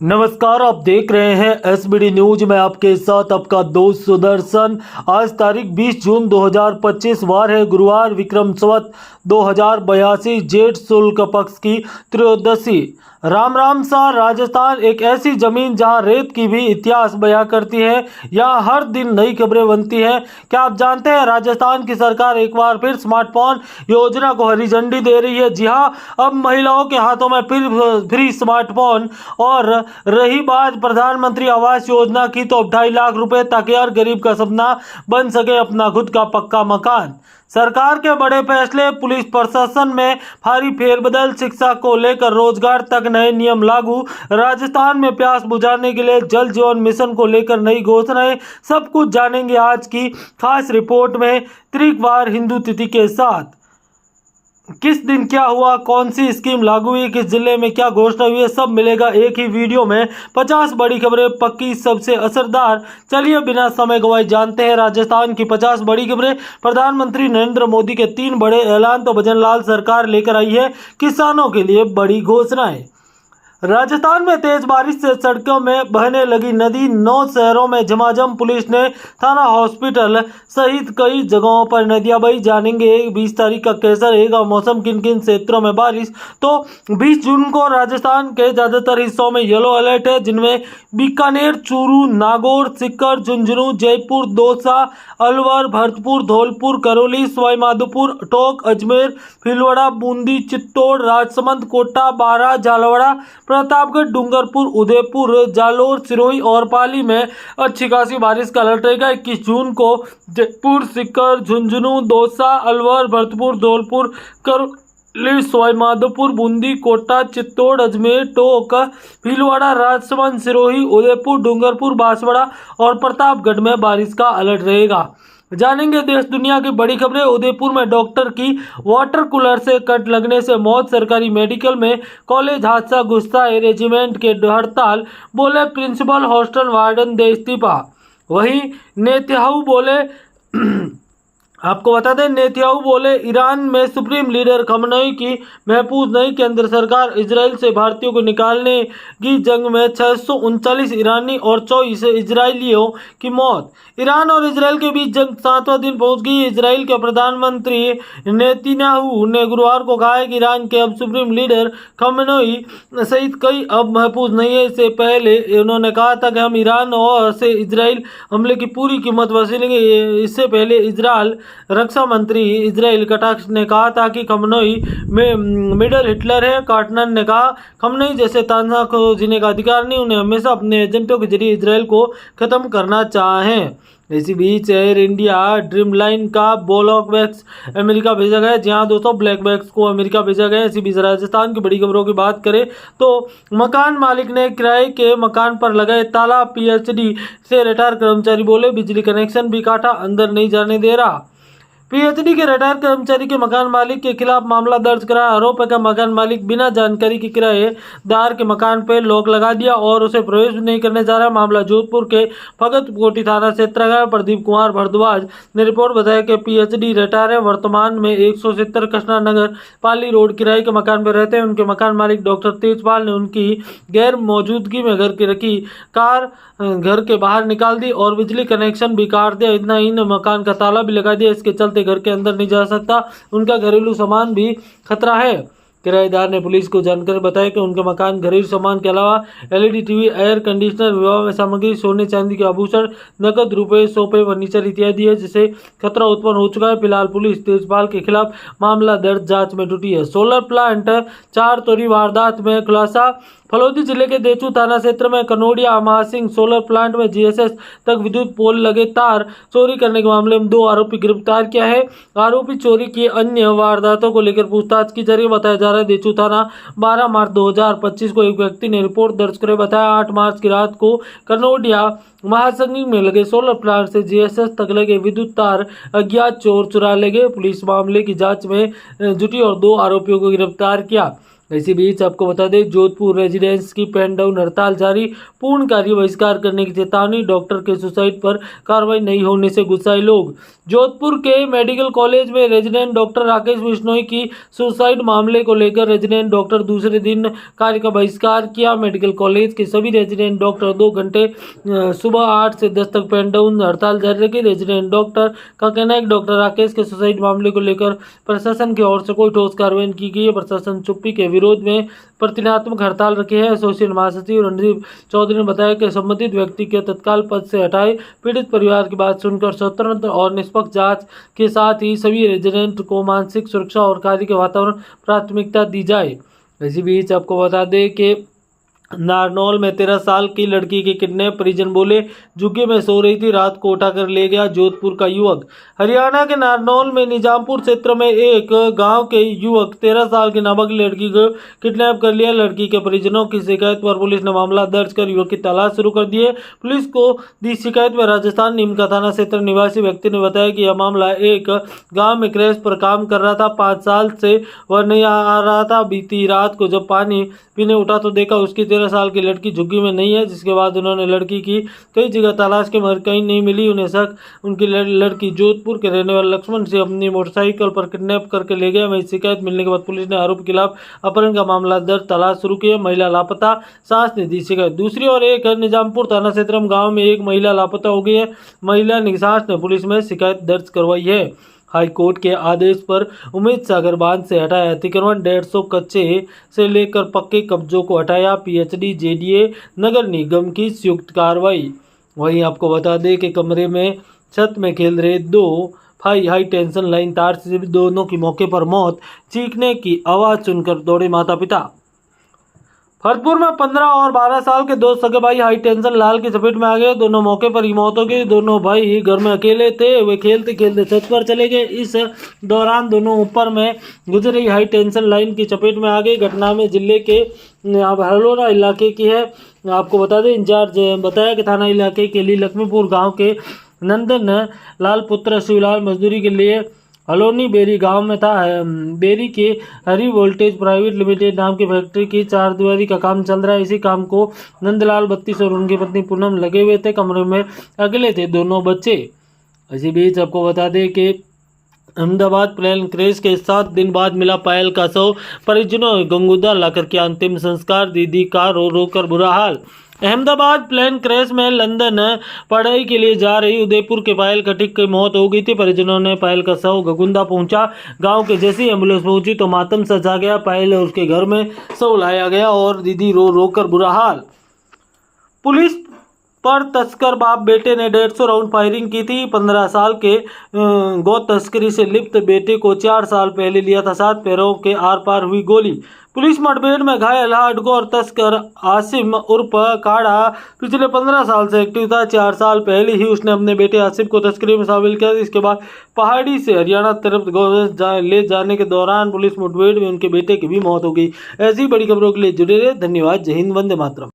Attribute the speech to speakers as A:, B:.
A: नमस्कार, आप देख रहे हैं एसबीडी न्यूज में आपके साथ आपका दोस्त सुदर्शन। आज तारीख 20 जून 2025 वार है गुरुवार, विक्रम संवत 2082 जेठ शुक्ल पक्ष की त्रयोदशी। राम राम सा राजस्थान एक ऐसी जमीन जहां रेत की भी इतिहास बयां करती है। यहाँ हर दिन नई खबरें बनती हैं। क्या आप जानते हैं राजस्थान की सरकार एक बार फिर स्मार्टफोन योजना को हरी झंडी दे रही है। जी हां, अब महिलाओं के हाथों में फिर फ्री स्मार्टफोन। और रही बात प्रधानमंत्री आवास योजना की, तो अब 2.5 लाख रुपए ताकि हर गरीब का सपना बन सके अपना खुद का पक्का मकान। सरकार के बड़े फैसले, पुलिस प्रशासन में भारी फेरबदल, शिक्षा को लेकर रोजगार तक नए नियम लागू, राजस्थान में प्यास बुझाने के लिए जल जीवन मिशन को लेकर नई घोषणाएं। सब कुछ जानेंगे आज की खास रिपोर्ट में। त्रिवार हिंदू तिथि के साथ किस दिन क्या हुआ, कौन सी स्कीम लागू हुई, किस जिले में क्या घोषणा हुई है, सब मिलेगा एक ही वीडियो में। 50 बड़ी खबरें पक्की, सबसे असरदार। चलिए बिना समय गवाए जानते हैं राजस्थान की 50 बड़ी खबरें। प्रधानमंत्री नरेंद्र मोदी के 3 बड़े ऐलान, तो भजनलाल सरकार लेकर आई है किसानों के लिए बड़ी घोषणाएं। राजस्थान में तेज बारिश से सड़कों में बहने लगी नदी, 9 शहरों में झमाझम, पुलिस ने थाना, हॉस्पिटल सहित कई जगहों पर नदियां बही। जानेंगे 20 तारीख का कैसा रहेगा मौसम, किन किन क्षेत्रों में बारिश। तो 20 जून को राजस्थान के ज्यादातर हिस्सों में येलो अलर्ट है, जिनमें बीकानेर, चूरू, नागौर, सीकर, झुंझुनू, जयपुर, दौसा, अलवर, भरतपुर, धौलपुर, करौली, सवाईमाधोपुर, टोंक, अजमेर, भीलवाड़ा, बूंदी, चित्तौड़, राजसमंद, कोटा, बारां, झालावाड़, प्रतापगढ़, डूंगरपुर, उदयपुर, जालोर, सिरोही और पाली में अच्छी खासी बारिश का अलर्ट रहेगा। 21 जून को जयपुर, सीकर, झुंझुनू, दौसा, अलवर, भरतपुर, धौलपुर, करौली, सवाईमाधोपुर, बूंदी, कोटा, चित्तौड़, अजमेर, टोंक, भीलवाड़ा, राजसमंद, सिरोही, उदयपुर, डूंगरपुर, बांसवाड़ा और प्रतापगढ़ में बारिश का अलर्ट रहेगा। जानेंगे देश दुनिया की बड़ी खबरें। उदयपुर में डॉक्टर की वाटर कूलर से कट लगने से मौत, सरकारी मेडिकल में कॉलेज हादसा, गुस्साए रेजिमेंट के हड़ताल, बोले प्रिंसिपल, हॉस्टल वार्डन दे इस्तीफा। वहीं नेतन्याहू बोले आपको बता दें, नेतन्याहू बोले ईरान में सुप्रीम लीडर खamenei की महफूज नहीं, केंद्र सरकार इजराइल से भारतीयों को निकालने की जंग में 639 ईरानी और 24 इजरायलियों की मौत। ईरान और इजराइल के बीच जंग 7वां दिन पहुंच गई। इजराइल के प्रधानमंत्री नेतन्याहू ने गुरुवार को कहा है कि ईरान के अब सुप्रीम लीडर खamenei सहित कई अब महफूज नहीं है। इससे पहले उन्होंने कहा था कि हम ईरान और से इजराइल हमले की पूरी कीमत वसूलेंगे। इससे पहले इजराइल रक्षा मंत्री इजराइल कटाक्ष ने कहा था कि खamenei में मिडल हिटलर है। कार्टनर ने कहा खamenei जैसे तानाशाह को जीने का अधिकार नहीं, उन्हें हमेशा अपने एजेंटों के जरिए इजराइल को खत्म करना चाहें। इसी बीच एयर इंडिया ड्रीम लाइन का ब्लैक बैग्स अमेरिका भेजा गया। जहां दोस्तों ब्लैक बैग्स को अमेरिका भेजा गया। इसी बीच राजस्थान की बड़ी खबरों की बात करें तो मकान मालिक ने किराए के मकान पर लगाए ताला, पीएचडी से रिटायर कर्मचारी बोले बिजली कनेक्शन भी काटा, अंदर नहीं जाने दे रहा। पीएचडी के रिटायर कर्मचारी के मकान मालिक के खिलाफ मामला दर्ज करा। आरोप है कि मकान मालिक बिना जानकारी के किराएदार के मकान पर लॉक लगा दिया और उसे प्रवेश नहीं करने जा रहा। मामला जोधपुर के भगत कोटी थाना क्षेत्र का। प्रदीप कुमार भारद्वाज ने रिपोर्ट बताया कि पीएचडी रिटायर है, वर्तमान में 170 कृष्णा नगर पाली रोड किराए के मकान पर रहते हैं। उनके मकान मालिक डॉक्टर तेजपाल ने उनकी गैर मौजूदगी में घर की रखी कार घर के बाहर निकाल दी और बिजली कनेक्शन भी काट दिया। इतना ही मकान का ताला भी लगा दिया। इसके चलते घर के अंदर नहीं जा सकता, उनका घरेलू सामान भी खतरा है। किराएदार ने पुलिस को जानकारी बताया कि उनके मकान घरेलू सामान के अलावा एलईडी टीवी, एयर कंडीशनर, विवाह में सामग्री, सोने चांदी के आभूषण, नकद रुपए, सोफे, फर्नीचर इत्यादि है, जिससे खतरा उत्पन्न हो चुका है। फिलहाल पुलिस तेजपाल के खिलाफ मामला दर्ज जांच में जुटी है। सोलर प्लांट 4 चोरी वारदात में खुलासा। फलोदी जिले के देचू थाना क्षेत्र में कनोडिया महासिंह सोलर प्लांट में जीएसएस तक विद्युत पोल लगे तार चोरी करने के मामले में 2 आरोपी गिरफ्तार किया है। आरोपी चोरी की अन्य वारदातों को लेकर पूछताछ की जा रही है। बताया जा रहा है देचू थाना 12 मार्च 2025 को एक व्यक्ति ने रिपोर्ट दर्ज कर बताया 8 मार्च की रात को कनोडिया महासंघ में लगे सोलर प्लांट से जीएसएस तक लगे विद्युत तार अज्ञात चोर चुरा ले गए। पुलिस मामले की जांच में जुटी और 2 आरोपियों को गिरफ्तार किया। इसी बीच आपको बता दें, जोधपुर रेजिडेंस की पेन डाउन हड़ताल जारी, पूर्ण कार्य बहिष्कार करने की चेतावनी, डॉक्टर के सुसाइड पर कार्रवाई नहीं होने से गुस्साए लोग। जोधपुर के मेडिकल कॉलेज में रेजिडेंट डॉक्टर राकेश बिश्नोई की सुसाइड मामले को लेकर रेजिडेंट डॉक्टर दूसरे दिन कार्य का बहिष्कार किया। मेडिकल कॉलेज के सभी रेजिडेंट डॉक्टर 2 घंटे सुबह 8 से 10 तक पेन डाउन हड़ताल जारी रखी। रेजिडेंट डॉक्टर का कहना है कि डॉक्टर राकेश के सुसाइड मामले को लेकर प्रशासन की ओर से कोई ठोस कार्रवाई नहीं की गई है। प्रशासन चुप्पी के विरोध में प्रतिज्ञात्मक हड़ताल रखी है। एसोसिएशन महासचिव रणदीप चौधरी ने बताया कि संबंधित व्यक्ति के तत्काल पद से हटाए, पीड़ित परिवार की बात सुनकर स्वतंत्र और निष्पक्ष जांच के साथ ही सभी रेजिडेंट को मानसिक सुरक्षा और कार्य के वातावरण प्राथमिकता दी जाए। इसी बीच आपको बता दें कि नारनौल में 13 साल की लड़की के किडनैप, परिजन बोले झुग्गी में सो रही थी, रात को उठाकर ले गया जोधपुर का युवक। हरियाणा के नारनौल में निजामपुर क्षेत्र में एक गांव के युवक 13 साल की नाबालिग लड़की को किडनैप कर लिया। लड़की के परिजनों की शिकायत पर पुलिस ने मामला दर्ज कर युवक की तलाश शुरू कर दी है। पुलिस को दी शिकायत में राजस्थान नीमका थाना क्षेत्र निवासी व्यक्ति ने बताया कि यह मामला एक गाँव में क्रैश पर काम कर रहा था। 5 साल से वह नहीं आ रहा था। बीती रात को जब पानी पीने उठा तो देखा उसकी 13 साल की लड़की झुग्गी में नहीं है, जिसके बाद उन्होंने लड़की की कई जगह तलाश के मगर कहीं नहीं मिली। उन्हें शक उनकी लड़की जोधपुर के रहने वाले लक्ष्मण से अपनी मोटरसाइकिल पर किडनैप करके ले गया। वहीं शिकायत मिलने के बाद पुलिस ने आरोपी के खिलाफ अपहरण का मामला दर्ज, तलाश शुरू की है। महिला लापता, सास ने दी शिकायत। दूसरी ओर एक निजामपुर थाना क्षेत्र गाँव में एक महिला लापता हो गई है। महिला निसास ने पुलिस में शिकायत दर्ज करवाई है। हाई कोर्ट के आदेश पर उम्मेद सागर बांध से हटाया अतिक्रमण, 150 कच्चे से लेकर पक्के कब्जों को हटाया। पीएचडी जेडीए नगर निगम की संयुक्त कार्रवाई। वहीं आपको बता दें कि कमरे में छत में खेल रहे 2 भाई हाई टेंशन लाइन तार से दोनों की मौके पर मौत, चीखने की आवाज़ सुनकर दौड़े माता पिता। फरपुर में 15 और 12 साल के 2 सगे भाई हाई टेंशन लाल की चपेट में आ गए। दोनों मौके पर ही मौत हो गई। दोनों भाई घर में अकेले थे। वे खेलते खेलते छत पर चले गए। इस दौरान दोनों ऊपर में गुजर रही हाई टेंशन लाइन की चपेट में आ गई। घटना में जिले के हरलोरा इलाके की है। आपको बता दें, इंचार्ज बताया कि थाना इलाके के लिए लक्ष्मीपुर गाँव के नंदन लाल पुत्र शिवलाल मजदूरी के लिए हलोनी बेरी गांव में था। बेरी के हरी वोल्टेज प्राइवेट लिमिटेड नाम की फैक्ट्री की 4 दीवारी का काम चल रहा है। इसी काम को नंदलाल 32 और उनकी पत्नी पूनम लगे हुए थे। कमरे में अकेले थे दोनों बच्चे। इसी बीच आपको बता दें कि अहमदाबाद प्लेन क्रैश के 7 दिन बाद मिला पायल का शव, परिजनों ने गंगूदार लाकर किया अंतिम संस्कार, दीदी का रो रो कर बुरा हाल। अहमदाबाद प्लेन क्रैश में लंदन पढ़ाई के लिए जा रही उदयपुर के पायल खटीक की मौत हो गई थी। परिजनों ने पायल का शव गगुंदा पहुंचा। गांव के जैसी एम्बुलेंस पहुंची तो मातम सजा गया। पायल और उसके घर में शव लाया गया और दीदी रो रो कर बुरा हाल। पुलिस पर तस्कर बाप बेटे ने 150 राउंड फायरिंग की थी। 15 साल के गौ तस्करी से लिप्त बेटे को 4 साल पहले लिया था 7 पैरों के आर पार हुई गोली। पुलिस मुठभेड़ में घायल हार्डकोर तस्कर आसिम उर्फ काड़ा पिछले 15 साल से एक्टिव था। 4 साल पहले ही उसने अपने बेटे आसिफ को तस्करी में शामिल किया। इसके बाद पहाड़ी से हरियाणा तरफ ले जाने के दौरान पुलिस मुठभेड़ में उनके बेटे की भी मौत हो गई। ऐसी बड़ी खबरों के लिए जुड़े रहे। धन्यवाद। जय हिंद, वंदे मातरम।